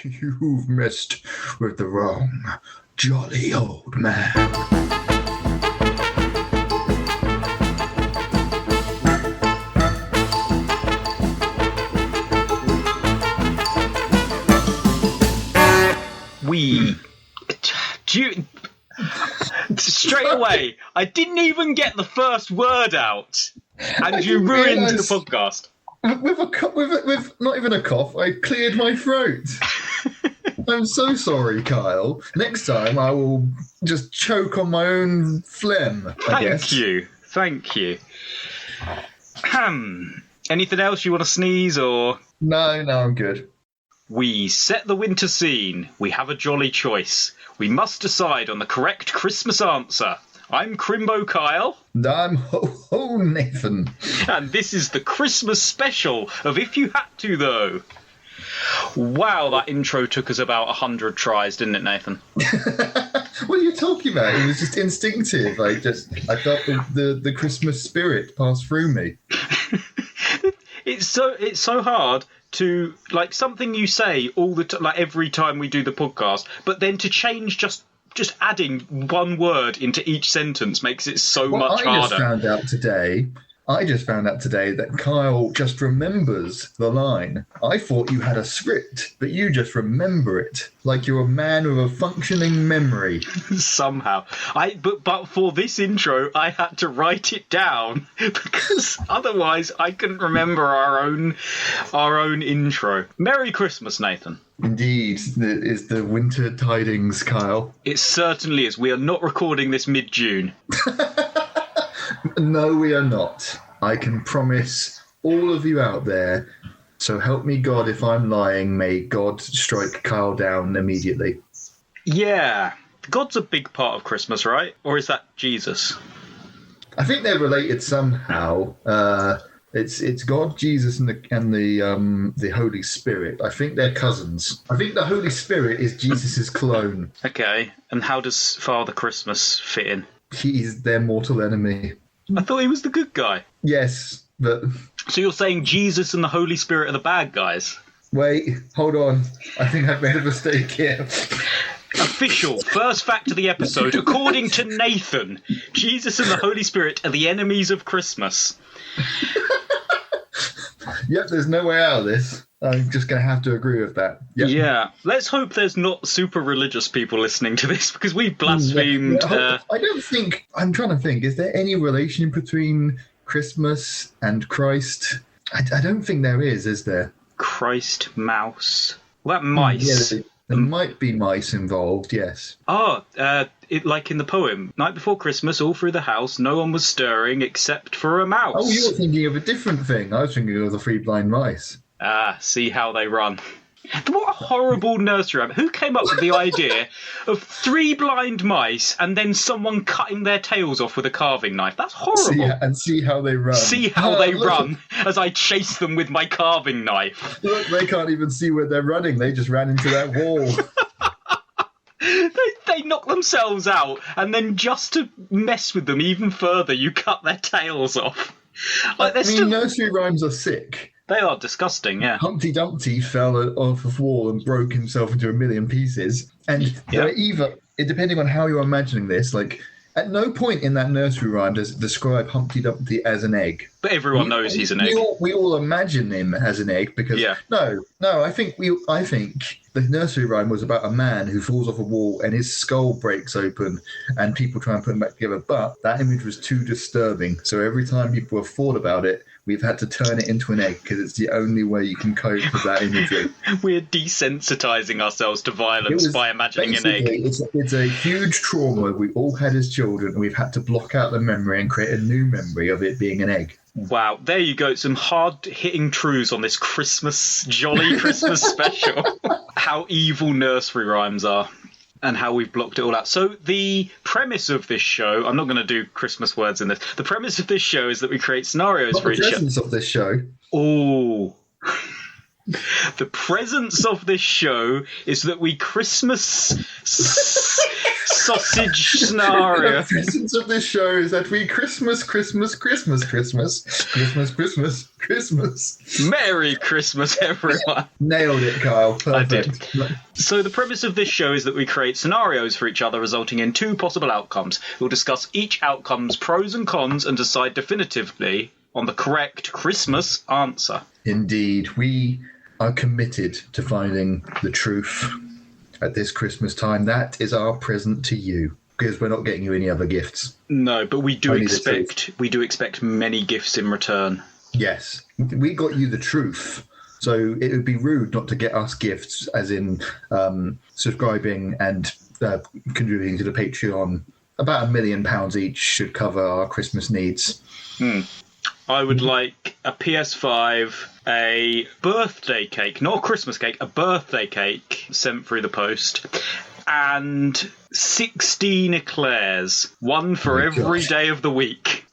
You've messed with the wrong jolly old man. Straight away, I didn't even get the first word out, and you ruined the podcast. With not even a cough, I cleared my throat. I'm so sorry, Kyle. Next time I will just choke on my own phlegm, I guess. Thank you. Anything else you want to sneeze or? No, I'm good. We set the winter scene. We have a jolly choice. We must decide on the correct Christmas answer. I'm Crimbo Kyle. And I'm Ho Nathan. And this is the Christmas special of If You Had To, though. Wow, that intro took us about 100 tries, didn't it, Nathan? What are you talking about? It was just instinctive. I felt the Christmas spirit pass through me. It's so hard to, like, something you say all the time, like every time we do the podcast, but then to change just adding one word into each sentence makes it so much harder. I just found out today that Kyle just remembers the line. I thought you had a script, but you just remember it. Like you're a man with a functioning memory. Somehow. But for this intro, I had to write it down because otherwise I couldn't remember our own intro. Merry Christmas, Nathan. Indeed, is the winter tidings, Kyle. It certainly is. We are not recording this mid-June. No, we are not. I can promise all of you out there, so help me God if I'm lying, may God strike Kyle down immediately. Yeah. God's a big part of Christmas, right? Or is that Jesus? I think they're related somehow. It's God, Jesus, and the Holy Spirit. I think they're cousins. I think the Holy Spirit is Jesus' clone. Okay, and how does Father Christmas fit in? He's their mortal enemy. I thought he was the good guy. Yes, but... So you're saying Jesus and the Holy Spirit are the bad guys? Wait, hold on. I think I've made a mistake here. Official first fact of the episode. According to Nathan, Jesus and the Holy Spirit are the enemies of Christmas. Yep, there's no way out of this. I'm just going to have to agree with that. Yep. Yeah, let's hope there's not super religious people listening to this because we blasphemed. I don't think. I'm trying to think. Is there any relation between Christmas and Christ? I don't think there is there? Christ mouse. What mice? Yeah, there might be mice involved, yes. Oh, like in the poem, night before Christmas, all through the house, no one was stirring except for a mouse. Oh, you were thinking of a different thing. I was thinking of the three blind mice. Ah, see how they run. What a horrible nursery rhyme. Who came up with the idea of three blind mice and then someone cutting their tails off with a carving knife? That's horrible. See how they run. See how they run as I chase them with my carving knife. Look, they can't even see where they're running. They just ran into that wall. They knock themselves out, and then just to mess with them even further, you cut their tails off. Like, nursery rhymes are sick. They are disgusting, yeah. Humpty Dumpty fell off a wall and broke himself into a million pieces. And they're either, depending on how you're imagining this, like, at no point in that nursery rhyme does it describe Humpty Dumpty as an egg. But everyone knows he's an egg. We all imagine him as an egg because no, I think the nursery rhyme was about a man who falls off a wall and his skull breaks open and people try and put him back together. But that image was too disturbing. So every time people have thought about it, we've had to turn it into an egg because it's the only way you can cope with that imagery. We're desensitizing ourselves to violence by imagining an egg. It's a huge trauma we all had as children, and we've had to block out the memory and create a new memory of it being an egg. Wow, there you go. Some hard-hitting truths on this jolly Christmas special. How evil nursery rhymes are. And how we've blocked it all out. So the premise of this show, I'm not going to do Christmas words in this. The premise of this show is that we create scenarios for each show. The presence of this show. Oh. The presence of this show is that we Christmas sausage scenario. The essence of this show is that we Christmas. Merry Christmas, everyone. Nailed it, Kyle. Perfect. I did. So the premise of this show is that we create scenarios for each other, resulting in 2 possible outcomes. We'll discuss each outcome's pros and cons and decide definitively on the correct Christmas answer. Indeed. We are committed to finding the truth at this Christmas time. That is our present to you, because we're not getting you any other gifts. No, but we do expect many gifts in return. Yes, we got you the truth. So it would be rude not to get us gifts, as in subscribing and contributing to the Patreon. About £1 million each should cover our Christmas needs. I would like a PS5, a birthday cake, not a Christmas cake, a birthday cake sent through the post, and 16 eclairs, one for every day of the week.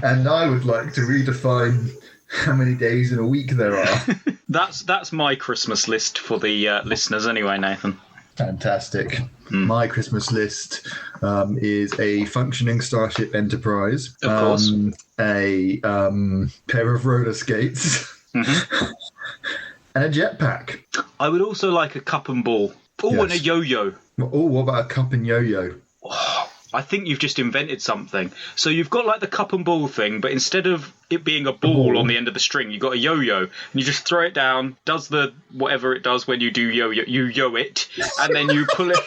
And I would like to redefine how many days in a week there are. That's my Christmas list for the listeners anyway, Nathan. Fantastic. My Christmas list is a functioning Starship Enterprise, of course, a pair of roller skates, and a jetpack. I would also like a cup and ball. Oh, yes. And a yo-yo. Oh, what about a cup and yo-yo? Oh, I think you've just invented something. So you've got like the cup and ball thing, but instead of it being a ball on the end of the string, you've got a yo-yo, and you just throw it down, does the whatever it does when you do yo-yo, you yo it, and then you pull it.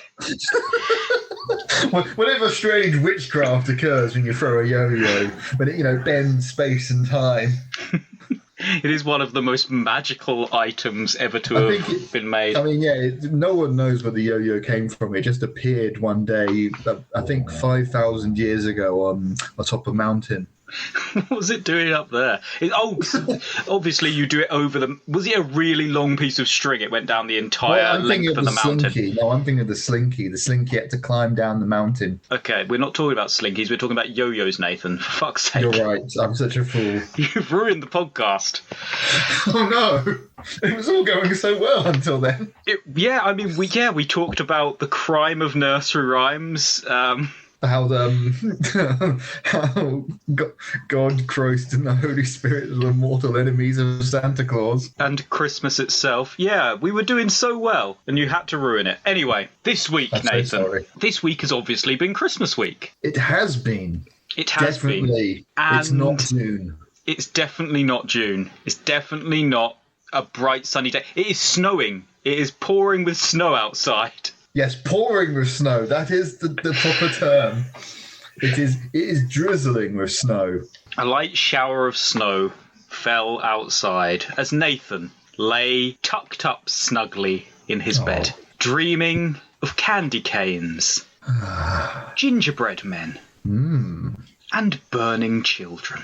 Whatever strange witchcraft occurs when you throw a yo-yo, when it bends space and time. It is one of the most magical items ever to have been made. I mean, no one knows where the yo-yo came from. It just appeared one day, I think 5,000 years ago on top of a mountain. What was it doing up there? Obviously you do it over the... Was it a really long piece of string? It went down the entire length of the mountain. Slinky. No, I'm thinking of the Slinky. The Slinky had to climb down the mountain. Okay, we're not talking about Slinkies. We're talking about yo-yos, Nathan. For fuck's sake. You're right. I'm such a fool. You've ruined the podcast. Oh, no. It was all going so well until then. We talked about the crime of nursery rhymes. How God, Christ, and the Holy Spirit are the mortal enemies of Santa Claus. And Christmas itself. Yeah, we were doing so well, and you had to ruin it. Anyway, this week, Nathan, this week has obviously been Christmas week. It has been. It has definitely been. It's not June. It's definitely not June. It's definitely not a bright sunny day. It is snowing. It is pouring with snow outside. Yes, pouring with snow. That is the proper term. It is drizzling with snow. A light shower of snow fell outside as Nathan lay tucked up snugly in his bed, dreaming of candy canes, gingerbread men, and burning children.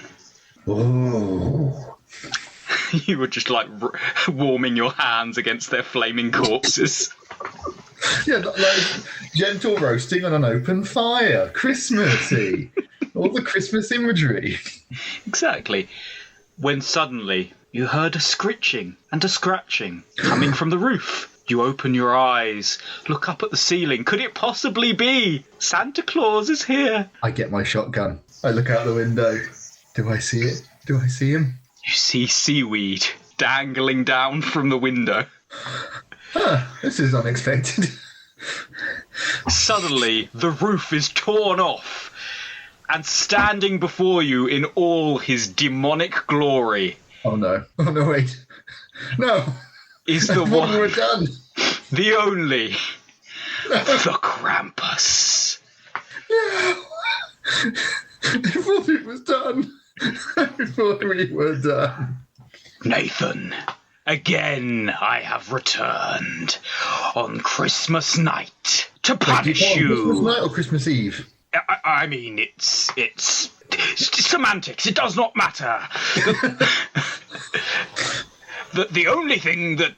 Oh. You were just like warming your hands against their flaming corpses. Yeah, like gentle roasting on an open fire. Christmassy. All the Christmas imagery. Exactly. When suddenly you heard a scritching and a scratching coming from the roof. You open your eyes, look up at the ceiling. Could it possibly be Santa Claus is here? I get my shotgun. I look out the window. Do I see it? Do I see him? You see seaweed dangling down from the window. This is unexpected. Suddenly, the roof is torn off, and standing before you in all his demonic glory... Oh no, wait. No! Is the one... We're done. The only... No. The Krampus. No! I thought it was done. I thought we were done. Nathan... Again, I have returned on Christmas night to punish you. Christmas night or Christmas Eve? I mean, it's semantics. It does not matter. The only thing that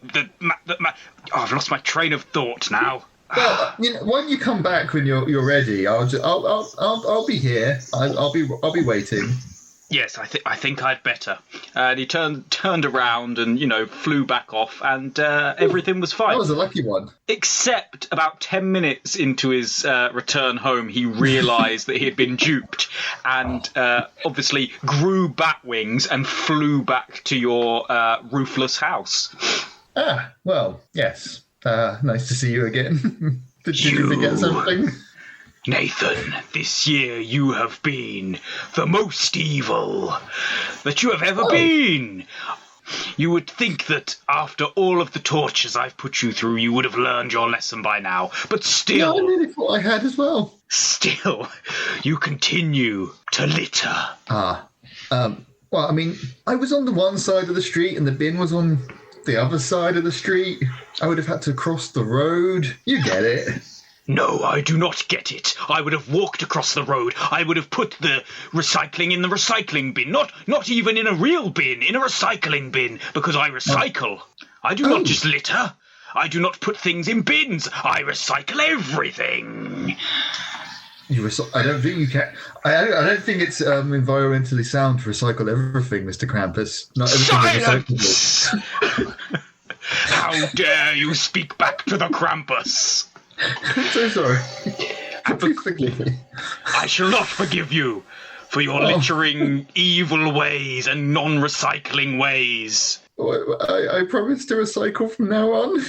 I've lost my train of thought now. Well, why don't you come back when you're ready? I'll be here. I'll be waiting. Yes, I think I'd better. And he turned around and, flew back off, and everything was fine. That was a lucky one. Except about 10 minutes into his return home, he realised that he had been duped and obviously grew bat wings and flew back to your roofless house. Ah, well, yes. Nice to see you again. Did you forget something? Nathan, this year you have been the most evil that you have ever been. You would think that after all of the tortures I've put you through, you would have learned your lesson by now. But still... Yeah, I really thought I had as well. Still, you continue to litter. Well, I mean, I was on the one side of the street and the bin was on the other side of the street. I would have had to cross the road. You get it. No, I do not get it. I would have walked across the road. I would have put the recycling in the recycling bin. Not even in a real bin, in a recycling bin, because I recycle. I do not just litter. I do not put things in bins. I recycle everything. I don't think you can. I don't think it's environmentally sound to recycle everything, Mr. Krampus. Not everything is recyclable. How dare you speak back to the Krampus? I'm so sorry. Please forgive me. I shall not forgive you for your littering evil ways and non-recycling ways. I promise to recycle from now on.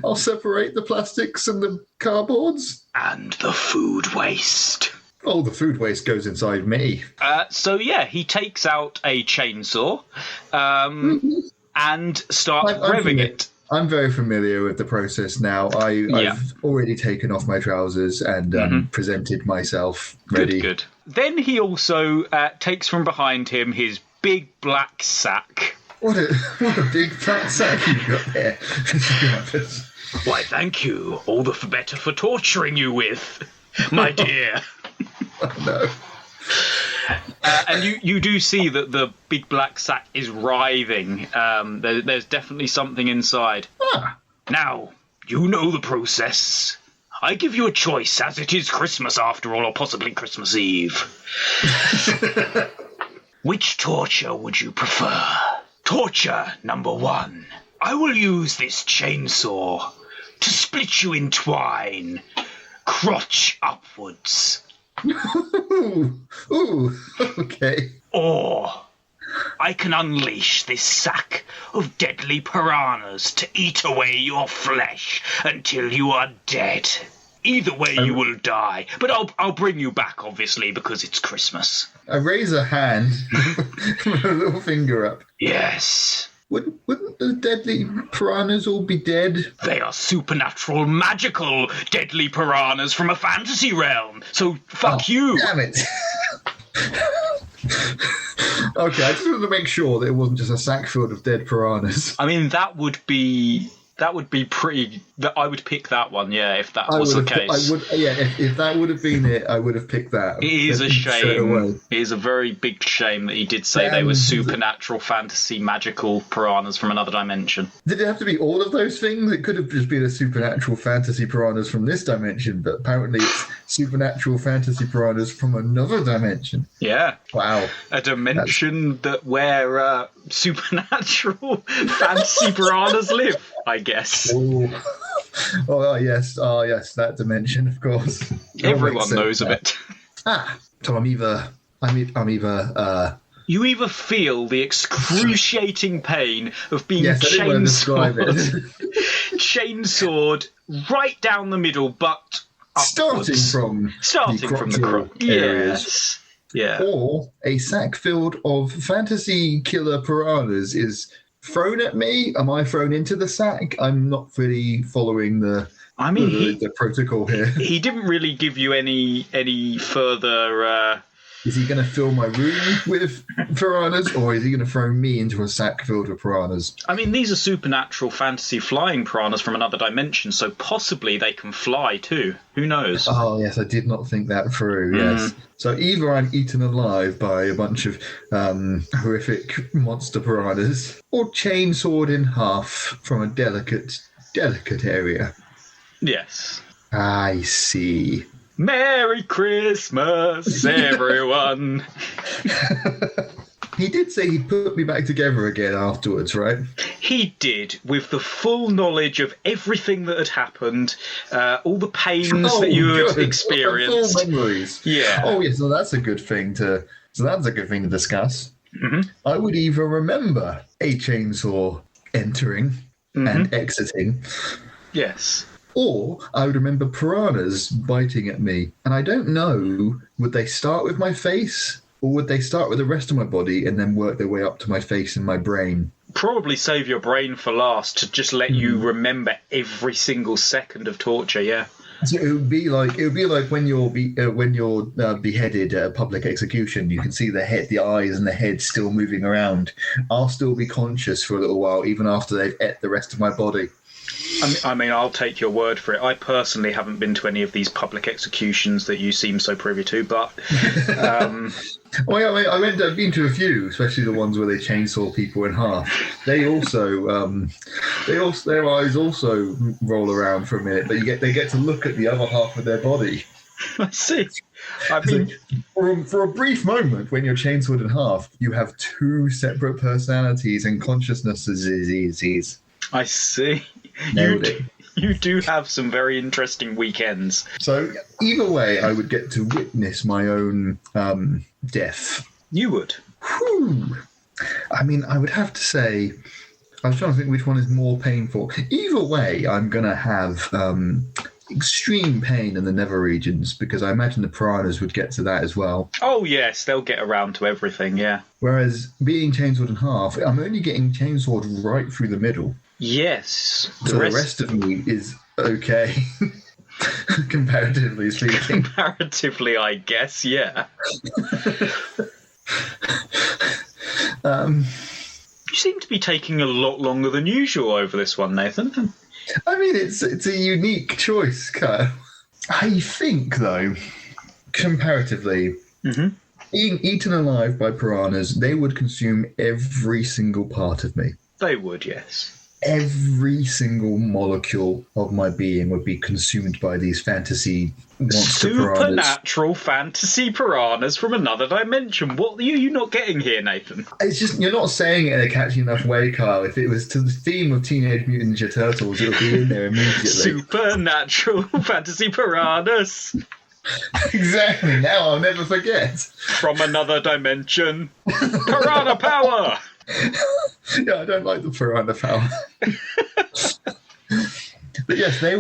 I'll separate the plastics and the cardboards. And the food waste. Oh, the food waste goes inside me. So he takes out a chainsaw and starts revving it. I'm very familiar with the process now. I've already taken off my trousers and presented myself ready. Good. Then he also takes from behind him his big black sack. What a big fat sack you've got there, Mr. Why, thank you. All the better for torturing you with, my dear. Oh, no. And you do see that the big black sack is writhing. There's definitely something inside. Ah. Now, you know the process. I give you a choice, as it is Christmas after all, or possibly Christmas Eve. Which torture would you prefer? Torture number 1. I will use this chainsaw to split you in twine, crotch upwards. Ooh, okay. Or I can unleash this sack of deadly piranhas to eat away your flesh until you are dead. Either way, you will die. But I'll bring you back, obviously, because it's Christmas. I raise a hand with a little finger up. Yes. Wouldn't the deadly piranhas all be dead? They are supernatural, magical, deadly piranhas from a fantasy realm. So fuck you. Damn it. Okay, I just wanted to make sure that it wasn't just a sack filled of dead piranhas. I mean, that would be pretty. I would pick that one, if that was the case. If that would have been it, I would have picked that. It is a shame. It is a very big shame that he did say they were supernatural, fantasy, magical piranhas from another dimension. Did it have to be all of those things? It could have just been a supernatural fantasy piranhas from this dimension, but apparently it's supernatural fantasy piranhas from another dimension. Yeah. Wow. A dimension where supernatural fantasy piranhas live, I guess. Oh yes, that dimension, of course. Everyone knows of it. So I'm either. You either feel the excruciating pain of being chainsawed right down the middle, but upwards. starting from the crotch. Yes. Yeah. Or a sack filled of fantasy killer piranhas is thrown at me. Am I thrown into the sack? I'm not really following the protocol here. He didn't really give you any further. Is he going to fill my room with piranhas, or is he going to throw me into a sack filled with piranhas? I mean, these are supernatural fantasy flying piranhas from another dimension, so possibly they can fly too. Who knows? Oh, yes, I did not think that through, yes. So either I'm eaten alive by a bunch of horrific monster piranhas, or chainsawed in half from a delicate area. Yes. I see. Merry Christmas, everyone. He did say he'd put me back together again afterwards, right? He did, with the full knowledge of everything that had happened, all the pains that you had experienced. Full memories. Yeah. Oh, yeah. So that's a good thing to discuss. Mm-hmm. I would either remember a chainsaw entering and exiting. Yes. Or I would remember piranhas biting at me. And I don't know, would they start with my face? Or would they start with the rest of my body and then work their way up to my face and my brain? Probably save your brain for last to just let you remember every single second of torture. Yeah. So it would be like when you're beheaded at a public execution. You can see the eyes and the head still moving around. I'll still be conscious for a little while, even after they've ate the rest of my body. I mean, I'll take your word for it. I personally haven't been to any of these public executions that you seem so privy to, but... Well, yeah, I've been to a few, especially the ones where they chainsaw people in half. Their eyes also roll around for a minute, but they get to look at the other half of their body. I see. I mean, for a brief moment, when you're chainsawed in half, you have two separate personalities and consciousnesses. I see. Nailed it. You do have some very interesting weekends. So either way, I would get to witness my own death. You would. Whew. I mean, I would have to say, I was trying to think which one is more painful. Either way, I'm going to have extreme pain in the nether regions, because I imagine the piranhas would get to that as well. Oh, yes, they'll get around to everything, yeah. Whereas being chainsawed in half, I'm only getting chainsawed right through the middle. Yes. The rest of me is okay, comparatively speaking. Comparatively, I guess, yeah. You seem to be taking a lot longer than usual over this one, Nathan. I mean, it's a unique choice, Kyle. I think, though, comparatively, being eaten alive by piranhas, they would consume every single part of me. They would, yes. Every single molecule of my being would be consumed by these fantasy monster supernatural fantasy piranhas from another dimension. What are you not getting here, Nathan? It's just, you're not saying it in a catchy enough way, Kyle. If it was to the theme of Teenage Mutant Ninja Turtles, it would be in there immediately. Supernatural fantasy piranhas. Exactly. Now I'll never forget. From another dimension. Piranha power! Yeah, I don't like the piranha power. But yes, I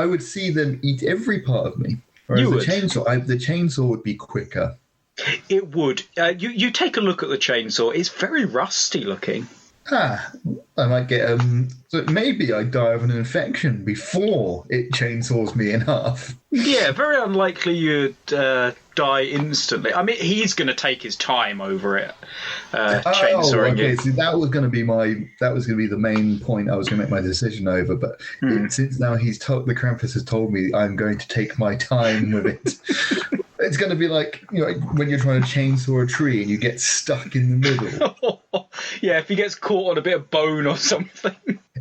would see them eat every part of me. Whereas the chainsaw would be quicker. It would. You take a look at the chainsaw. It's very rusty looking. I might get so maybe I die of an infection before it chainsaws me in half. Yeah, very unlikely you'd die instantly. I mean, he's going to take his time over it, chainsawing it. So that was going to be the main point I was going to make my decision over. But since now the Krampus has told me I'm going to take my time with it. It's going to be like, like when you're trying to chainsaw a tree and you get stuck in the middle. Yeah, if he gets caught on a bit of bone or something.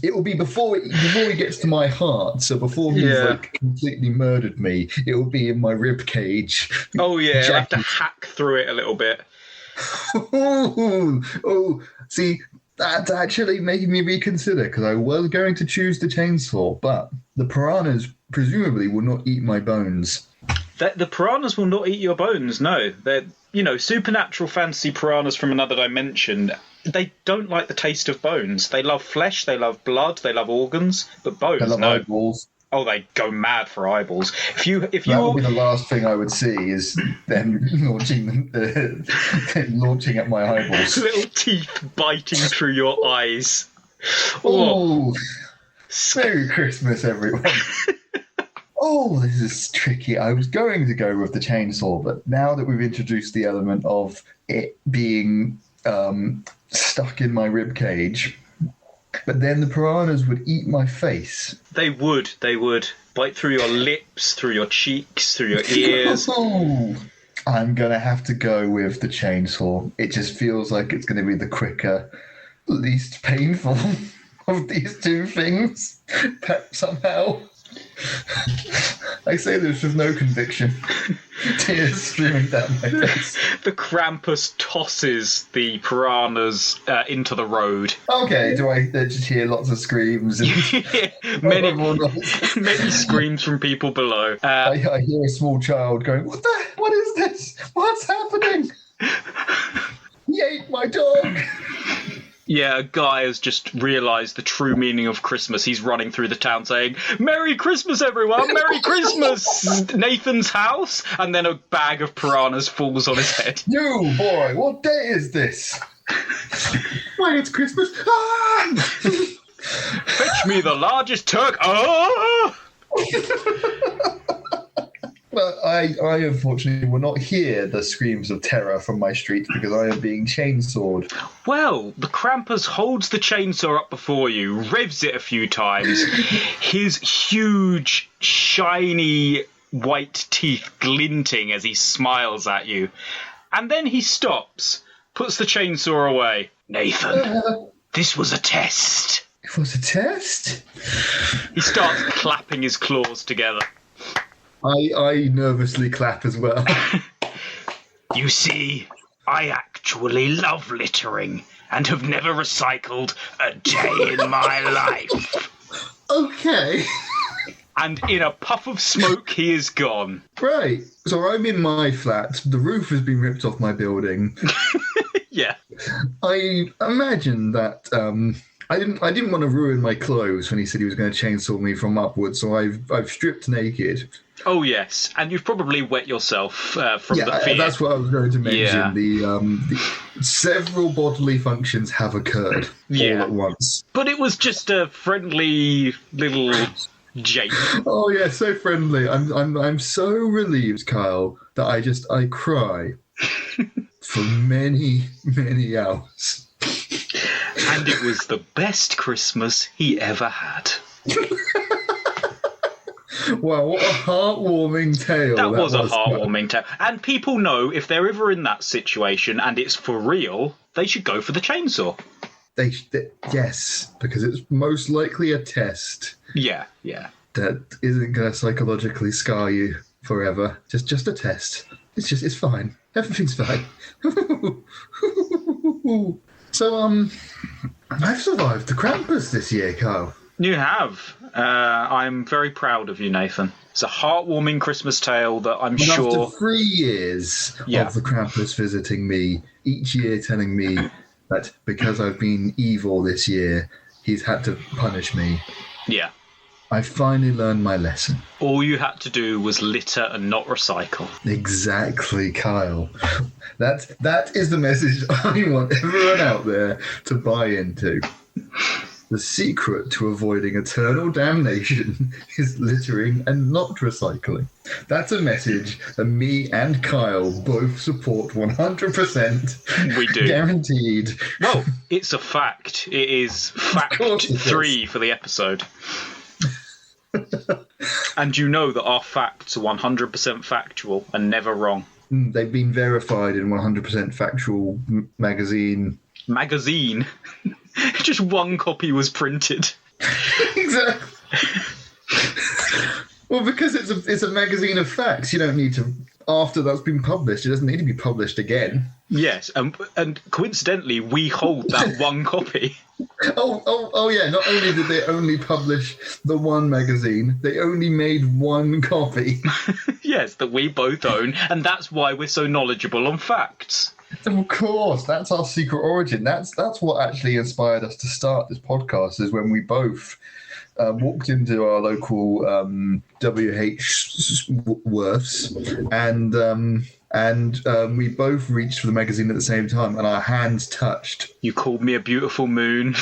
It will be before he gets to my heart. So before he's completely murdered me, it will be in my rib cage. Oh yeah, I'll have to hack through it a little bit. See, that actually made me reconsider, because I was going to choose the chainsaw, but the piranhas presumably will not eat my bones. The piranhas will not eat your bones, no. They're, supernatural fantasy piranhas from another dimension. They don't like the taste of bones. They love flesh, they love blood, they love organs, but bones, they love eyeballs. Oh, they go mad for eyeballs. That would be the last thing I would see, is them launching at my eyeballs. Little teeth biting through your eyes. Oh, Merry Christmas, everyone. Oh, this is tricky. I was going to go with the chainsaw, but now that we've introduced the element of it being stuck in my rib cage, but then the piranhas would eat my face. They would. Bite through your lips, through your cheeks, through your ears. I'm going to have to go with the chainsaw. It just feels like it's going to be the quicker, least painful of these two things, somehow. I say this with no conviction. Tears streaming down my face. The Krampus tosses the piranhas into the road. Okay, do I just hear lots of screams? And many screams from people below. I hear a small child going, What is this? What's happening? He ate my dog. Yeah, a guy has just realised the true meaning of Christmas. He's running through the town saying, "Merry Christmas, everyone! Merry Christmas!" Nathan's house, and then a bag of piranhas falls on his head. You, boy, what day is this? Why, it's Christmas. Ah! Fetch me the largest turk. Ah! Well, I unfortunately will not hear the screams of terror from my street because I am being chainsawed. Well, the Krampus holds the chainsaw up before you, revs it a few times, his huge, shiny white teeth glinting as he smiles at you. And then he stops, puts the chainsaw away. Nathan, this was a test. It was a test? He starts clapping his claws together. I nervously clap as well. You see, I actually love littering and have never recycled a day in my life. Okay. And in a puff of smoke, he is gone. Right. So I'm in my flat. The roof has been ripped off my building. Yeah. I imagine that I didn't want to ruin my clothes when he said he was going to chainsaw me from upwards, so I've stripped naked. Oh yes, and you've probably wet yourself from the fear. That's what I was going to mention. Yeah. The several bodily functions have occurred all at once. But it was just a friendly little jape. Oh yeah, so friendly. I'm so relieved, Kyle, that I cry for many, many hours. And it was the best Christmas he ever had. Wow, what a heartwarming tale. That was a heartwarming tale. And people know if they're ever in that situation and it's for real, they should go for the chainsaw. Yes, because it's most likely a test. Yeah. That isn't going to psychologically scar you forever. Just a test. It's fine. Everything's fine. So, I've survived the Krampus this year, Kyle. You have. I'm very proud of you, Nathan. It's a heartwarming Christmas tale that I'm sure... After 3 years of the Krampus visiting me, each year telling me that because I've been evil this year, he's had to punish me. Yeah. I finally learned my lesson. All you had to do was litter and not recycle. Exactly, Kyle. That is the message I want everyone out there to buy into. The secret to avoiding eternal damnation is littering and not recycling. That's a message that me and Kyle both support 100%. We do. Guaranteed. Well, it's a fact. It is fact 3 for the episode. And you know that our facts are 100% factual and never wrong. They've been verified in 100% factual magazine. Magazine? Just one copy was printed. Exactly. Well, because it's a magazine of facts, you don't need to. After that's been published, it doesn't need to be published again. Yes, and coincidentally, we hold that one copy. Oh, yeah. Not only did they only publish the one magazine, they only made one copy. Yes, that we both own, and that's why we're so knowledgeable on facts. Of course, that's our secret origin. That's what actually inspired us to start this podcast. Is when we both walked into our local WH Worths, and we both reached for the magazine at the same time, and our hands touched. You called me a beautiful moon.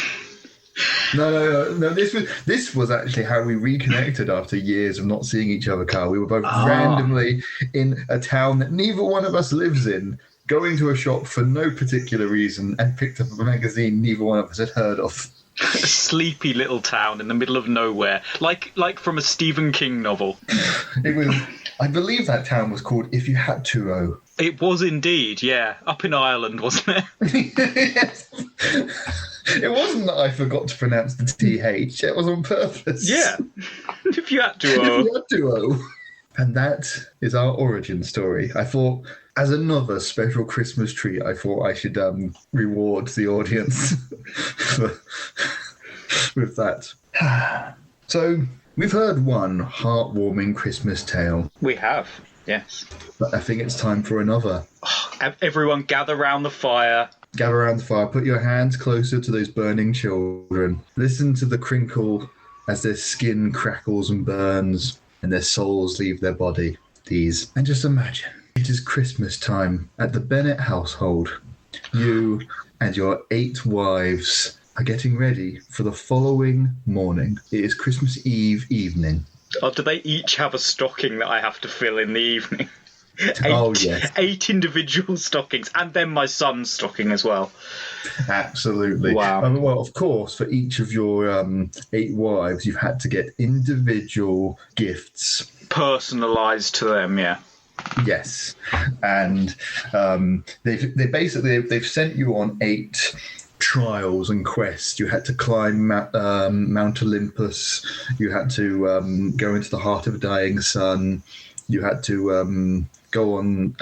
No. This was actually how we reconnected after years of not seeing each other, Carl. We were both randomly in a town that neither one of us lives in, going to a shop for no particular reason, and picked up a magazine neither one of us had heard of. A sleepy little town in the middle of nowhere, like from a Stephen King novel. It was. I believe that town was called If You Had To. It was indeed, yeah. Up in Ireland, wasn't it? Yes. It wasn't that I forgot to pronounce the TH. It was on purpose. Yeah. If you had to, If you had to, And that is our origin story. I thought, as another special Christmas treat, I thought I should reward the audience with that. So, we've heard one heartwarming Christmas tale. We have, yes. But I think it's time for another. Everyone gather round the fire. Gather around the fire. Put your hands closer to those burning children. Listen to the crinkle as their skin crackles and burns and their souls leave their body. And just imagine, it is Christmas time at the Bennett household. You and your 8 wives are getting ready for the following morning. It is Christmas Eve evening. Oh, do they each have a stocking that I have to fill in the evening? 8 individual stockings, and then my son's stocking as well. Absolutely. Wow. Well, of course, for each of your 8 wives, you've had to get individual gifts. Personalised to them, yeah. Yes. And they've sent you on 8 trials and quests. You had to climb Mount Olympus. You had to go into the heart of a dying sun. You had to go on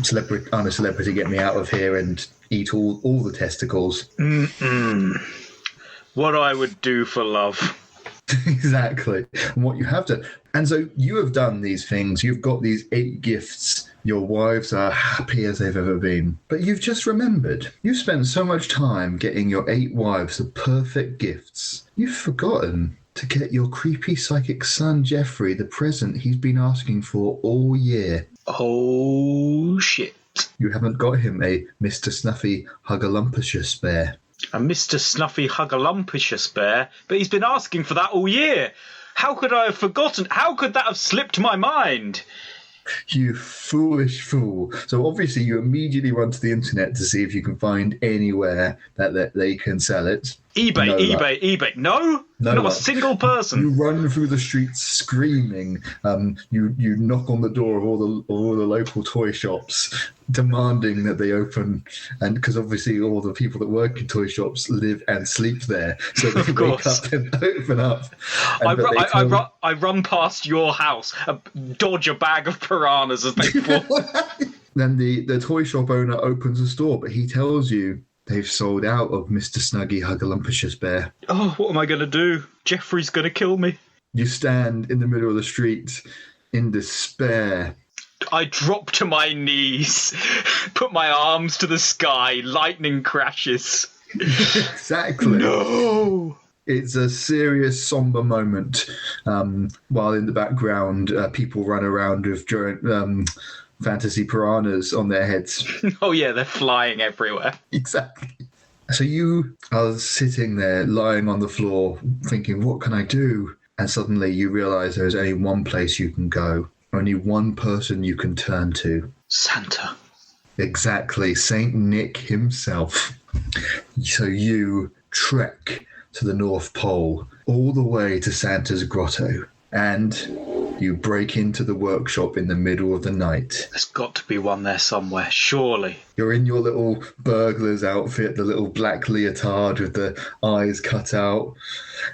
Celebrity, I'm a Celebrity, Get Me Out of Here, and eat all the testicles. What I would do for love. Exactly. And what you have done. And so you have done these things. You've got these 8 gifts. Your wives are happy as they've ever been. But you've just remembered. You've spent so much time getting your 8 wives the perfect gifts. You've forgotten to get your creepy psychic son, Jeffrey, the present he's been asking for all year. Oh, shit. You haven't got him a Mr. Snuffy Huggalumpus bear. A Mr. Snuffy Huggalumpus bear? But he's been asking for that all year. How could I have forgotten? How could that have slipped my mind? You foolish fool. So obviously you immediately run to the internet to see if you can find anywhere that they can sell it. eBay. No, not a single person. You run through the streets screaming. You knock on the door of all the local toy shops, demanding that they open, and because obviously all the people that work in toy shops live and sleep there, so they wake up and open up. I run past your house, dodge a bag of piranhas as they fall. Then the toy shop owner opens a store, but he tells you they've sold out of Mr. Snuggy Huggalumpus bear. Oh, what am I going to do? Jeffrey's going to kill me. You stand in the middle of the street in despair. I drop to my knees, put my arms to the sky, lightning crashes. Exactly. No! It's a serious, somber moment, while in the background people run around with fantasy piranhas on their heads. Oh yeah, they're flying everywhere. Exactly. So you are sitting there, lying on the floor, thinking, what can I do? And suddenly you realise there's only one place you can go. Only one person you can turn to. Santa. Exactly. Saint Nick himself. So you trek to the North Pole, all the way to Santa's grotto. And you break into the workshop in the middle of the night. There's got to be one there somewhere, surely. You're in your little burglar's outfit, the little black leotard with the eyes cut out.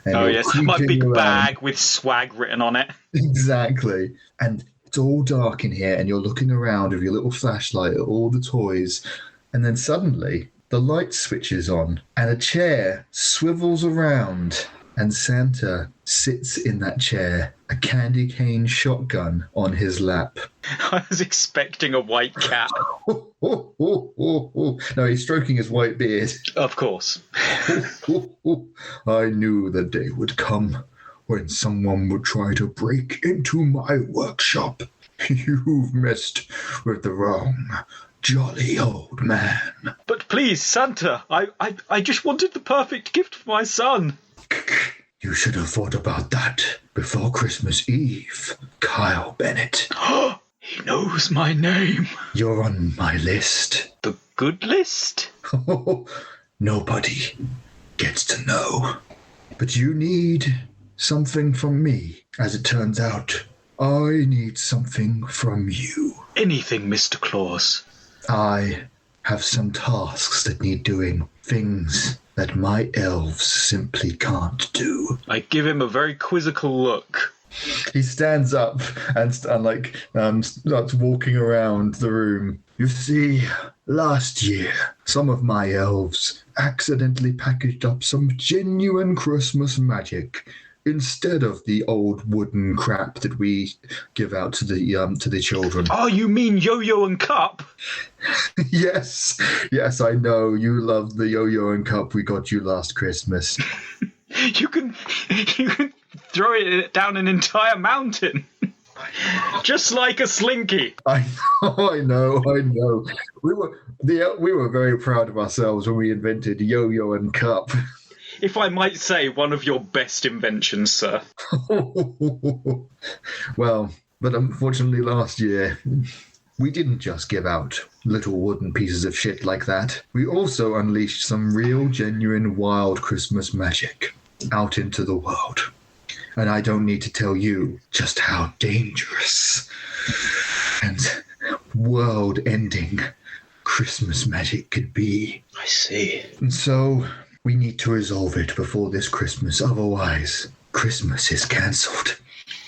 Oh, yes, my big bag with swag written on it. Exactly. And it's all dark in here, and you're looking around with your little flashlight at all the toys. And then suddenly, the light switches on, and a chair swivels around. And Santa sits in that chair, a candy cane shotgun on his lap. I was expecting a white cat. No, he's stroking his white beard. Of course. I knew the day would come when someone would try to break into my workshop. You've messed with the wrong jolly old man. But please, Santa, I just wanted the perfect gift for my son. You should have thought about that before Christmas Eve, Kyle Bennett. He knows my name. You're on my list. The good list? Nobody gets to know. But you need something from me. As it turns out, I need something from you. Anything, Mr. Claus. I have some tasks that need doing. Things that my elves simply can't do. I give him a very quizzical look. He stands up and starts walking around the room. You see, last year, some of my elves accidentally packaged up some genuine Christmas magic instead of the old wooden crap that we give out to the children. Oh, you mean Yo-Yo and Cup? Yes, I know. You love the Yo-Yo and Cup we got you last Christmas. You can throw it down an entire mountain. Just like a slinky. I know. We were very proud of ourselves when we invented Yo-Yo and Cup. If I might say, one of your best inventions, sir. Well, but unfortunately last year, we didn't just give out little wooden pieces of shit like that. We also unleashed some real, genuine, wild Christmas magic out into the world. And I don't need to tell you just how dangerous and world-ending Christmas magic could be. I see. And so we need to resolve it before this Christmas. Otherwise, Christmas is cancelled.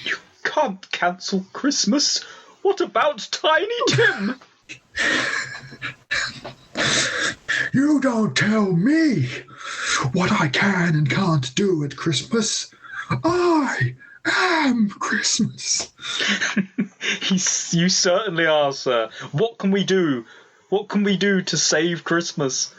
You can't cancel Christmas. What about Tiny Tim? You don't tell me what I can and can't do at Christmas. I am Christmas. You certainly are, sir. What can we do? What can we do to save Christmas?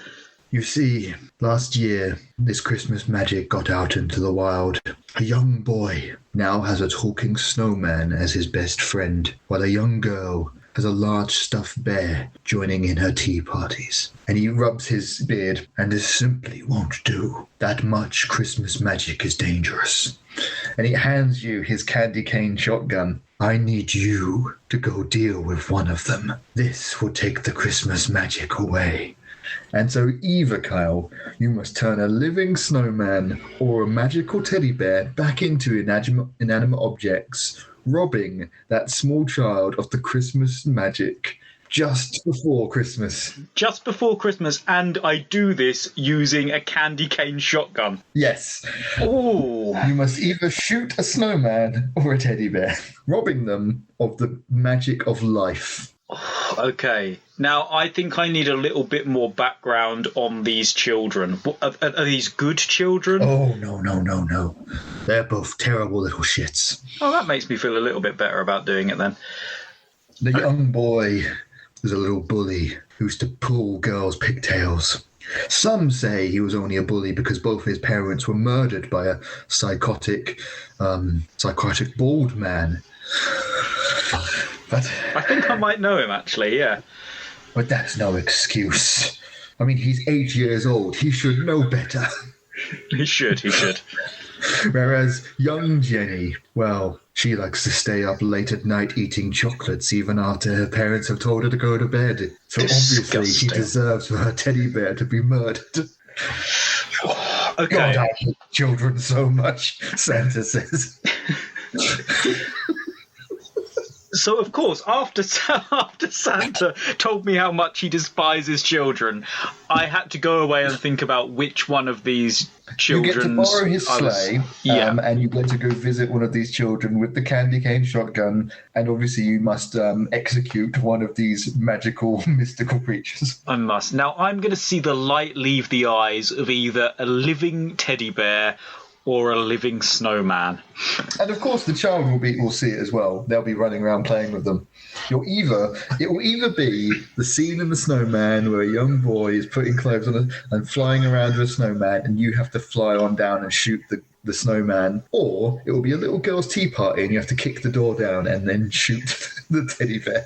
You see, last year, this Christmas magic got out into the wild. A young boy now has a talking snowman as his best friend, while a young girl has a large stuffed bear joining in her tea parties. And he rubs his beard, and this simply won't do. That much Christmas magic is dangerous. And he hands you his candy cane shotgun. I need you to go deal with one of them. This will take the Christmas magic away. And so either, Kyle, you must turn a living snowman or a magical teddy bear back into inanimate objects, robbing that small child of the Christmas magic just before Christmas. Just before Christmas, and I do this using a candy cane shotgun. Yes. Oh. You must either shoot a snowman or a teddy bear, robbing them of the magic of life. Okay. Now, I think I need a little bit more background on these children. Are these good children? Oh, no. They're both terrible little shits. Oh, that makes me feel a little bit better about doing it then. The young boy is a little bully who used to pull girls' pigtails. Some say he was only a bully because both his parents were murdered by a psychotic bald man. But I think I might know him, actually, yeah. But that's no excuse. I mean, he's 8 years old. He should know better. He should. Whereas young Jenny, well, she likes to stay up late at night eating chocolates even after her parents have told her to go to bed. So Disgusting. Obviously she deserves for her teddy bear to be murdered. Okay. God, I hate children so much, Santa says. So, of course, after Santa told me how much he despises children, I had to go away and think about which one of these children. You get to borrow his sleigh, and you get to go visit one of these children with the candy cane shotgun, and obviously you must execute one of these magical, mystical creatures. I must. Now, I'm going to see the light leave the eyes of either a living teddy bear or a living snowman. And of course the child will see it as well. They'll be running around playing with them. It will either be the scene in the snowman where a young boy is putting clothes on and flying around with a snowman, and you have to fly on down and shoot the snowman, or it will be a little girl's tea party and you have to kick the door down and then shoot the teddy bear.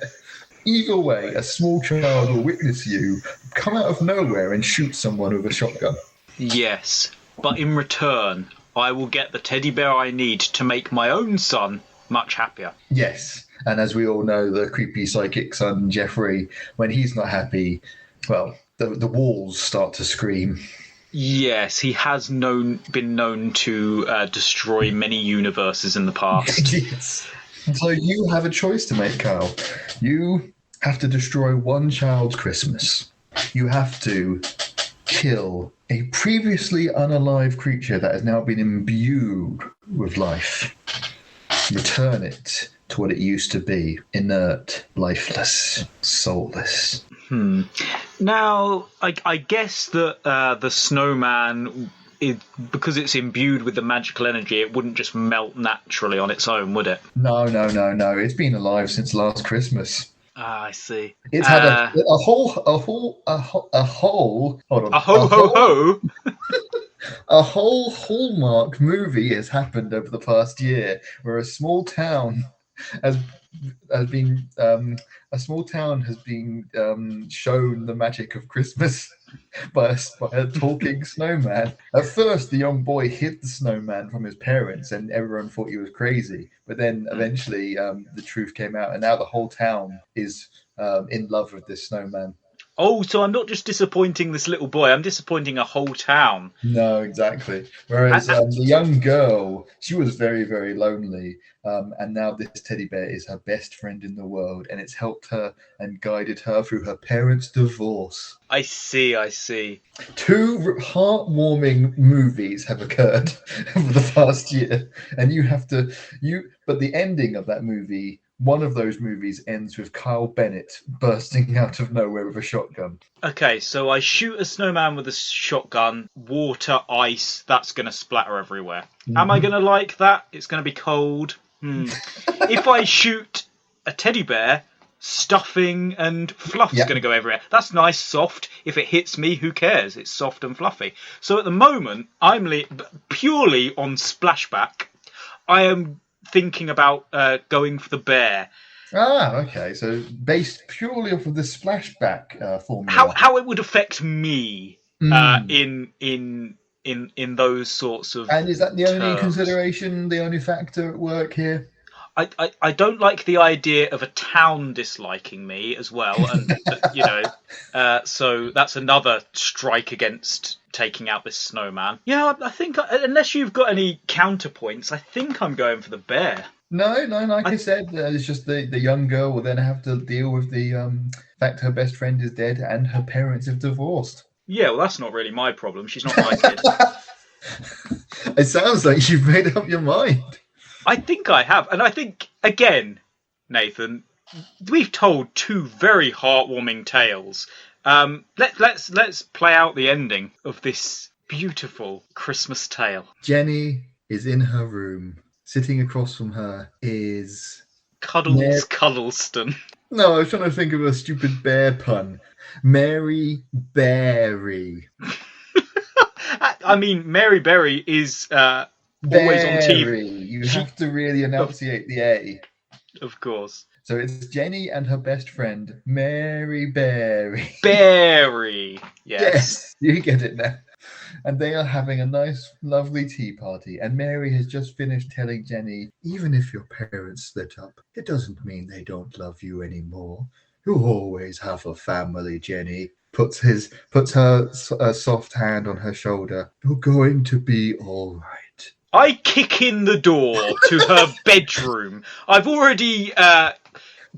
Either way, a small child will witness you come out of nowhere and shoot someone with a shotgun. Yes, but in return, I will get the teddy bear I need to make my own son much happier. Yes, and as we all know, the creepy psychic son, Jeffrey, when he's not happy, well, the walls start to scream. Yes, he has been known to destroy many universes in the past. Yes. So you have a choice to make, Kyle. You have to destroy one child's Christmas. you have to kill a previously unalive creature that has now been imbued with life. Return it to what it used to be: inert, lifeless, soulless. Now, I guess that the snowman, because it's imbued with the magical energy, it wouldn't just melt naturally on its own, would it? No. It's been alive since last Christmas. Ah, I see. It's had a whole. Hold on. A ho. A whole Hallmark movie has happened over the past year, where a small town has been shown the magic of Christmas by a talking snowman. At first, the young boy hid the snowman from his parents, and everyone thought he was crazy. But then, eventually, the truth came out, and now the whole town is in love with this snowman. Oh, so I'm not just disappointing this little boy, I'm disappointing a whole town. No, exactly. Whereas the young girl, she was very, very lonely. And now this teddy bear is her best friend in the world. And it's helped her and guided her through her parents' divorce. I see. 2 heartwarming movies have occurred over the past year. And but the ending of that movie, one of those movies ends with Kyle Bennett bursting out of nowhere with a shotgun. Okay, so I shoot a snowman with a shotgun, water, ice, that's going to splatter everywhere. Am I going to like that? It's going to be cold. If I shoot a teddy bear, stuffing and fluff's going to go everywhere. That's nice, soft. If it hits me, who cares? It's soft and fluffy. So at the moment, I'm purely on splashback. I am thinking about going for the bear. Ah, okay. So based purely off of the splashback formula. How it would affect me in those sorts of. And is that the only consideration, the only factor at work here? I don't like the idea of a town disliking me as well, and so that's another strike against taking out this snowman. Yeah, I think unless you've got any counterpoints, I think I'm going for the bear. No. Like I said, it's just the young girl will then have to deal with the fact her best friend is dead and her parents have divorced. Yeah, well, that's not really my problem. She's not my kid. It sounds like you've made up your mind. I think I have, and I think again, Nathan, we've told 2 very heartwarming tales. Let's play out the ending of this beautiful Christmas tale. Jenny is in her room. Sitting across from her is Cuddles Cuddleston. No, I was trying to think of a stupid bear pun. Mary Berry. I mean, Mary Berry is always on TV. You have to really enunciate the A. Of course. So it's Jenny and her best friend, Mary Berry. Berry. Yes, you get it now. And they are having a nice, lovely tea party. And Mary has just finished telling Jenny, even if your parents split up, it doesn't mean they don't love you anymore. You'll always have a family, Jenny. Puts her soft hand on her shoulder. You're going to be all right. I kick in the door to her bedroom. I've already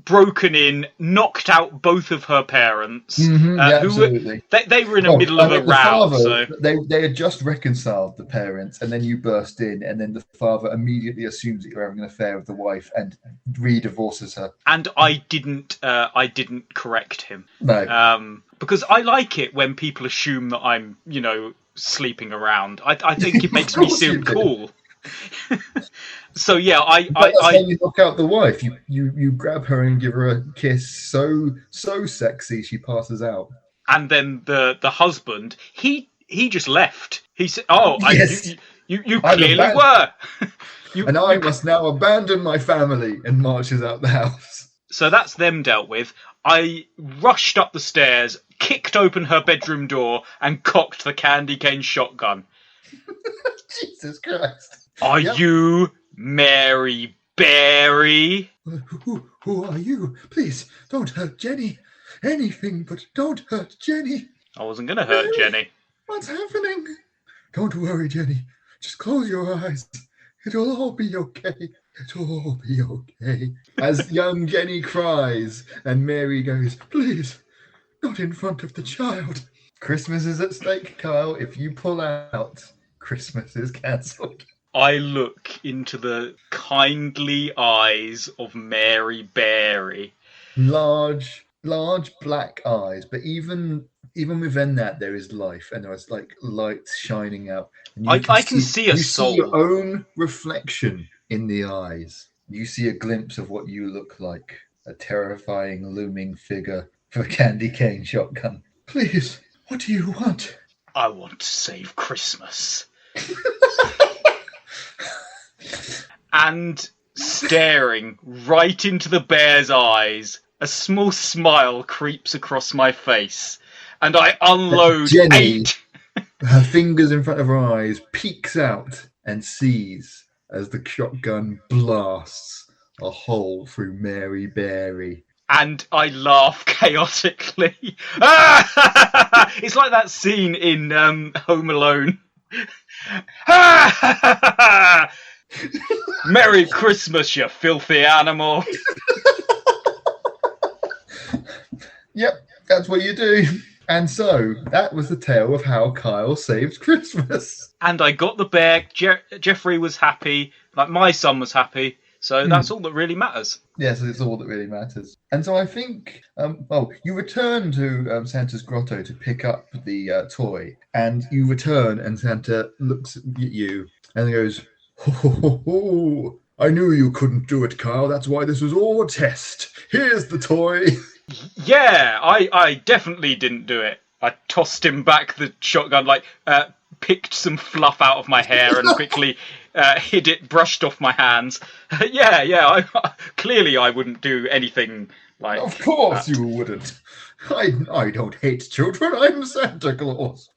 broken in, knocked out both of her parents. Absolutely. They were in the middle of a row. So they had just reconciled, the parents, and then you burst in, and then the father immediately assumes that you're having an affair with the wife and re-divorces her. And I didn't correct him. No. Because I like it when people assume that I'm, sleeping around. I think it makes me seem cool. So yeah, that's how you knock out the wife. You grab her and give her a kiss so sexy she passes out. And then the husband, he just left. He said, "Oh, yes. you clearly were." I must now abandon my family, and marches out the house. So that's them dealt with. I rushed up the stairs, kicked open her bedroom door, and cocked the candy cane shotgun. Jesus Christ. Are you Mary Berry? Who are you? Please, don't hurt Jenny. Anything but don't hurt Jenny. I wasn't going to hurt Jenny. What's happening? Don't worry, Jenny. Just close your eyes. It'll all be okay. It'll all be okay. As young Jenny cries, and Mary goes, please, Not in front of the child. Christmas is at stake, Kyle. If you pull out, Christmas is cancelled. I look into the kindly eyes of Mary Berry. Large black eyes, but even within that there is life, and there is like lights shining out. And I can see a soul. You see your own reflection in the eyes. You see a glimpse of what you look like. A terrifying looming figure with a candy cane shotgun. Please, what do you want? I want to save Christmas. And staring right into the bear's eyes, a small smile creeps across my face, and I unload Jenny, 8. Her fingers in front of her eyes, peeks out and sees as the shotgun blasts a hole through Mary Berry. And I laugh chaotically. It's like that scene in Home Alone. Merry Christmas, you filthy animal. Yep, that's what you do. And so, that was the tale of how Kyle saved Christmas. And I got the bear. Jeffrey was happy. Like, my son was happy. So that's all that really matters. Yes, it's all that really matters. And so I think, you return to Santa's grotto to pick up the toy. And you return and Santa looks at you and goes, ho, ho, ho, ho. I knew you couldn't do it, Kyle. That's why this was all a test. Here's the toy. Yeah, I definitely didn't do it. I tossed him back the shotgun, picked some fluff out of my hair and quickly hid it, brushed off my hands. Clearly I wouldn't do anything like Of course that. You wouldn't. I don't hate children. I'm Santa Claus.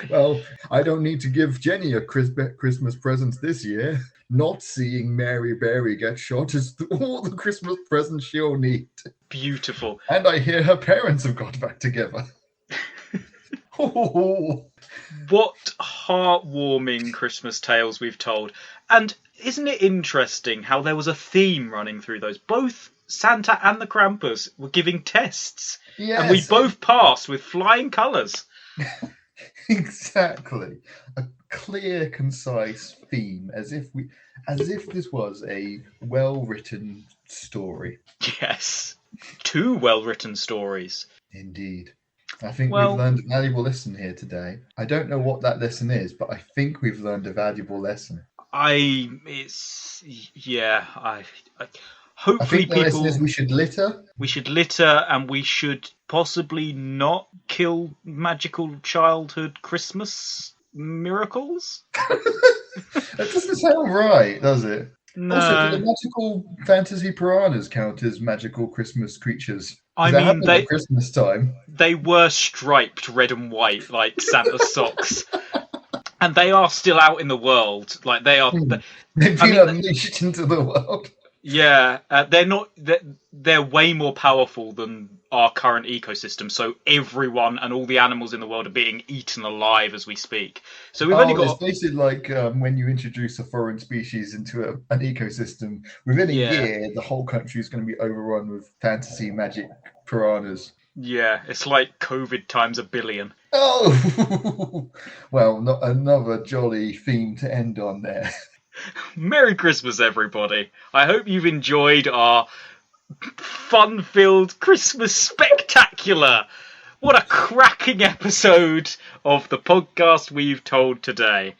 Well, I don't need to give Jenny a Christmas present this year. Not seeing Mary Berry get shot is all the Christmas present she'll need. Beautiful. And I hear her parents have got back together. What heartwarming Christmas tales we've told. And isn't it interesting how there was a theme running through those? Both Santa and the Krampus were giving tests. Yes. And we both passed with flying colours. Exactly. A clear, concise theme, as if this was a well-written story. Yes. 2 well-written stories. Indeed. I think we've learned a valuable lesson here today. I don't know what that lesson is, but I think we've learned a valuable lesson. Hopefully I think the lesson is we should litter. We should litter, and we should possibly not kill magical childhood Christmas miracles. That doesn't sound right, does it? No. Also, do the magical fantasy piranhas count as magical Christmas creatures? I mean, at Christmas time. They were striped red and white like Santa's socks. And they are still out in the world. Like they are. They've been unleashed into the world. Yeah, they're not. They're way more powerful than our current ecosystem. So everyone and all the animals in the world are being eaten alive as we speak. So we've only got. It's basically like when you introduce a foreign species into an ecosystem. Within a year, the whole country is going to be overrun with fantasy magic piranhas. Yeah, it's like COVID times a billion. Oh, well, not another jolly theme to end on there. Merry Christmas, everybody. I hope you've enjoyed our fun-filled Christmas spectacular. What a cracking episode of the podcast we've told today.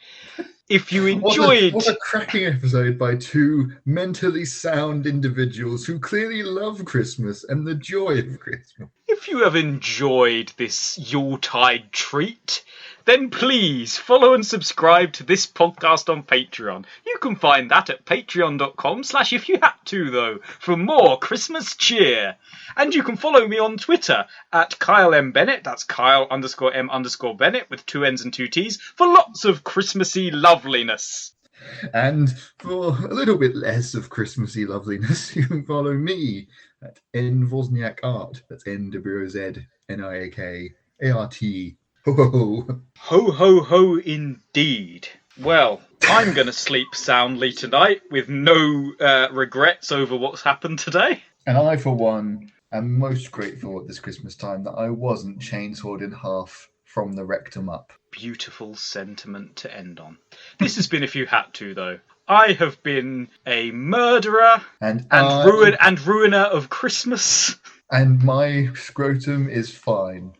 If you enjoyed... What a cracking episode by 2 mentally sound individuals who clearly love Christmas and the joy of Christmas. If you have enjoyed this Yuletide treat, then please follow and subscribe to this podcast on Patreon. You can find that at patreon.com/if you had to, though, for more Christmas cheer. And you can follow me on Twitter at Kyle M. Bennett. That's Kyle_M_Bennett with 2 N's and 2 T's for lots of Christmassy loveliness. And for a little bit less of Christmassy loveliness, you can follow me at N Wozniak Art. That's NWOZNIAKART. Ho ho ho. Ho ho ho indeed. Well, I'm going to sleep soundly tonight with no regrets over what's happened today. And I, for one, am most grateful at this Christmas time that I wasn't chainsawed in half from the rectum up. Beautiful sentiment to end on. This has been If You Had To, though. I have been a murderer and ruiner of Christmas. And my scrotum is fine.